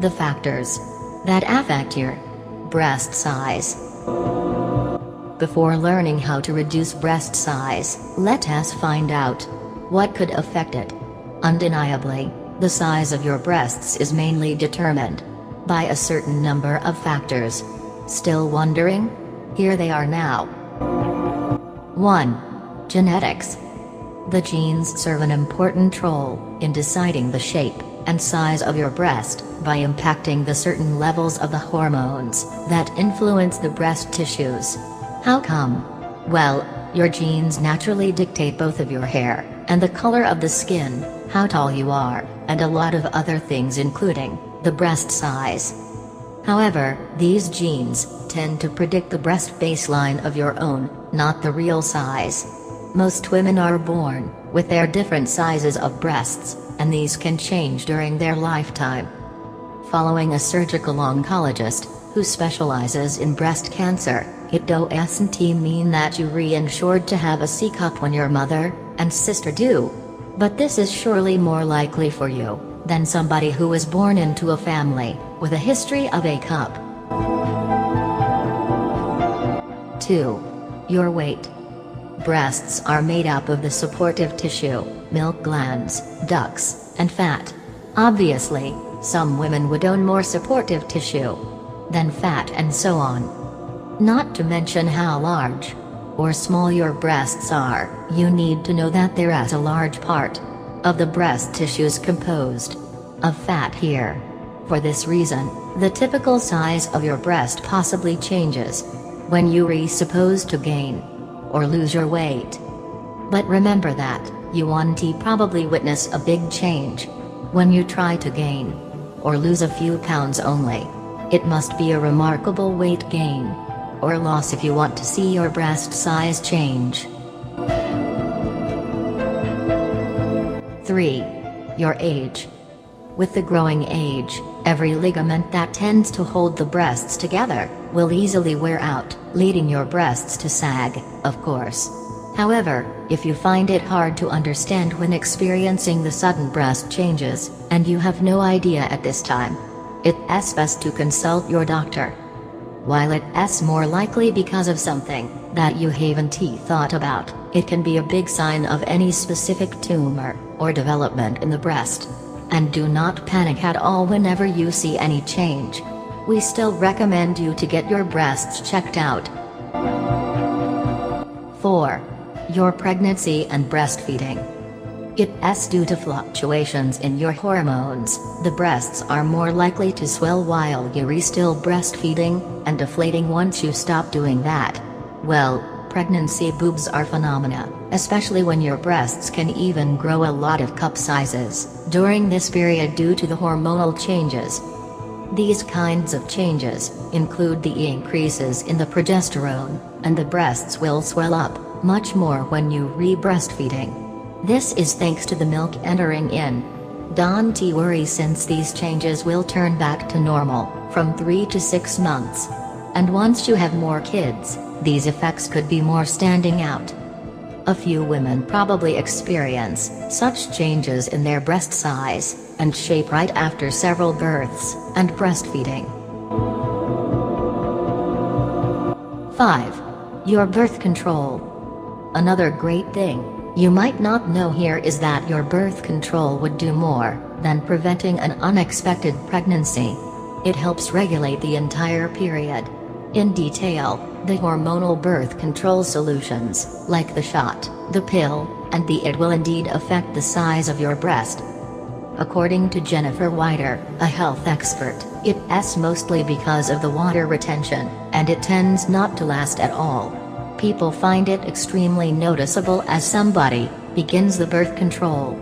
The factors that affect your breast size. Before learning how to reduce breast size, let us find out what could affect it. Undeniably, the size of your breasts is mainly determined by a certain number of factors. Still wondering? Here they are now. 1. Genetics. The genes serve an important role in deciding the shape and size of your breast by impacting the certain levels of the hormones that influence the breast tissues. How come? Well, your genes naturally dictate both of your hair and the color of the skin, how tall you are, and a lot of other things including the breast size. However, these genes tend to predict the breast baseline of your own, not the real size. Most women are born with their different sizes of breasts, and these can change during their lifetime. Following a surgical oncologist who specializes in breast cancer, it doesn't mean that you reinsured to have a C cup when your mother and sister do. But this is surely more likely for you than somebody who was born into a family with a history of A cup. 2. Your weight. Breasts are made up of the supportive tissue, milk glands, ducts, and fat. Obviously, some women would own more supportive tissue than fat and so on. Not to mention how large or small your breasts are, you need to know that there is a large part of the breast tissue is composed of fat here. For this reason, the typical size of your breast possibly changes when you are supposed to gain or lose your weight. But remember that you won't probably witness a big change when you try to gain or lose a few pounds only. It must be a remarkable weight gain or loss if you want to see your breast size change. 3. Your age. With the growing age, every ligament that tends to hold the breasts together will easily wear out, leading your breasts to sag, of course. However, if you find it hard to understand when experiencing the sudden breast changes, and you have no idea at this time, it's best to consult your doctor. While it's more likely because of something that you haven't thought about, it can be a big sign of any specific tumor or development in the breast. And do not panic at all whenever you see any change. We still recommend you to get your breasts checked out. 4. Your pregnancy and breastfeeding. It's due to fluctuations in your hormones. The breasts are more likely to swell while you're still breastfeeding, and deflating once you stop doing that. Well, pregnancy boobs are phenomena, especially when your breasts can even grow a lot of cup sizes during this period due to the hormonal changes. These kinds of changes include the increases in the progesterone, and the breasts will swell up much more when you breastfeeding. This is thanks to the milk entering in. Don't worry, since these changes will turn back to normal from 3 to 6 months. And once you have more kids, these effects could be more standing out. A few women probably experience such changes in their breast size and shape right after several births and breastfeeding. 5. Your birth control. Another great thing you might not know here is that your birth control would do more than preventing an unexpected pregnancy. It helps regulate the entire period. In detail, the hormonal birth control solutions, like the shot, the pill, and the it will indeed affect the size of your breast. According to Jennifer Wider, a health expert, it's mostly because of the water retention, and it tends not to last at all. People find it extremely noticeable as somebody begins the birth control.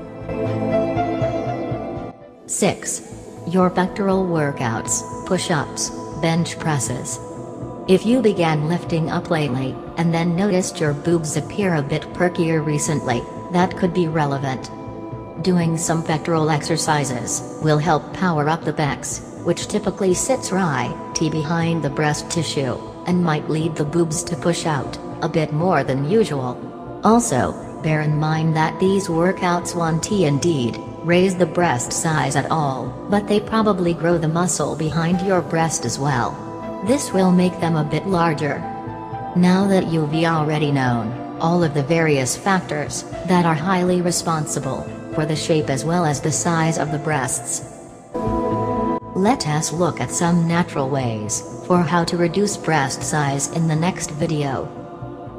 6. Your pectoral workouts, push-ups, bench presses. If you began lifting up lately, and then noticed your boobs appear a bit perkier recently, that could be relevant. Doing some pectoral exercises will help power up the pecs, which typically sits right behind the breast tissue, and might lead the boobs to push out a bit more than usual. Also, bear in mind that these workouts won't indeed raise the breast size at all, but they probably grow the muscle behind your breast as well. This will make them a bit larger. Now that you've already known all of the various factors that are highly responsible for the shape as well as the size of the breasts, let us look at some natural ways for how to reduce breast size in the next video.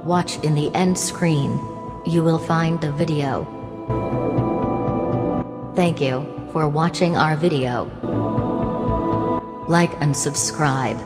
Watch in the end screen. You will find the video. Thank you for watching our video. Like and subscribe.